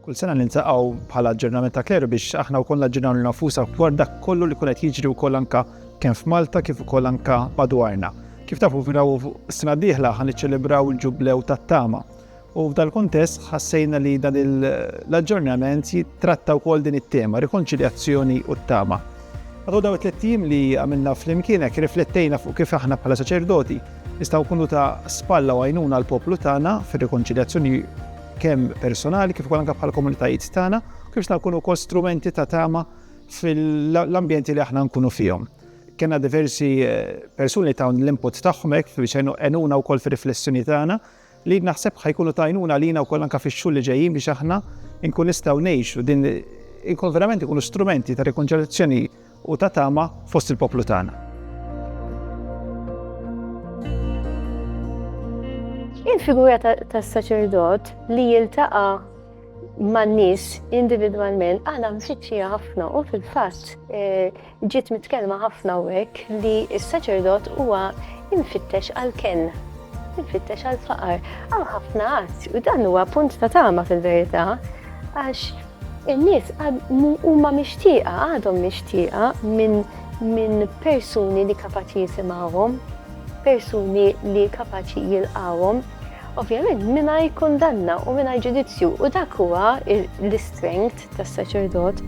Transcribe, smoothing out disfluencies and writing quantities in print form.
Kull sena niltaqgħu bħala aġġornament ta' kleru biex aħna wkoll naġġornaw lil nfusa dwar dak kollu li kun qed jiġri wkoll anke kemm f'Malta kif ukoll anke madwarna. Kif tafu s-sena d-dieħla ħan niċċelebraw il-ġublew tat-tama. U f'dal kuntest ħassejna li dan l-aġġornament jitratta wkoll din it-tema, rikonċiljazzjoni u t-tama. Għadu daw it-tliet tim li għamilna fl-imkien hekk riflettejna fuq kif aħna bħala saċerdoti nistgħu nkunu ta' spalla u għajnuna l-poplu tagħna fir-rikonċiljazzjoni kemm personali kif ukoll anke bħala komunitajiet tagħna, kif nistgħu nkunu wkoll strumenti ta' tama fil-ambjenti li aħna nkunu fihom. Kenna diversi persuni ta' l-input tagħhom hekk biex għenuna wkoll fir-riflessjoni tagħna li naħseb ħajkunu tajnuna lina wkoll anke fix-xhur li ġejjin biex aħna nkun nistgħu ngħixu din inkun verament ikunu strumenti ta' rikonċiljazzjoni u ta' tama fost il-poplu tagħna. Il-figura tas-saċerdot li jiltaqa' man-nies individwalment għandha mfittxija ħafna u fil-fatt ġiet mitkellma ħafna hekk li s-saċerdot huwa infittex għall-kenn, infittex għall-faqar. Għal ħafna qatt u dan huwa punt ta' tama fil-verità għax in-nies huma mixtieqa, għadhom mixtieqa minn persuni li kapaċi jisimgħuhom, persuni li kapaċi jilqawhom, ovvjament mingħajr kundanna u mingħajr ġudizzju u dak huwa l-istrength tas-saċerdot.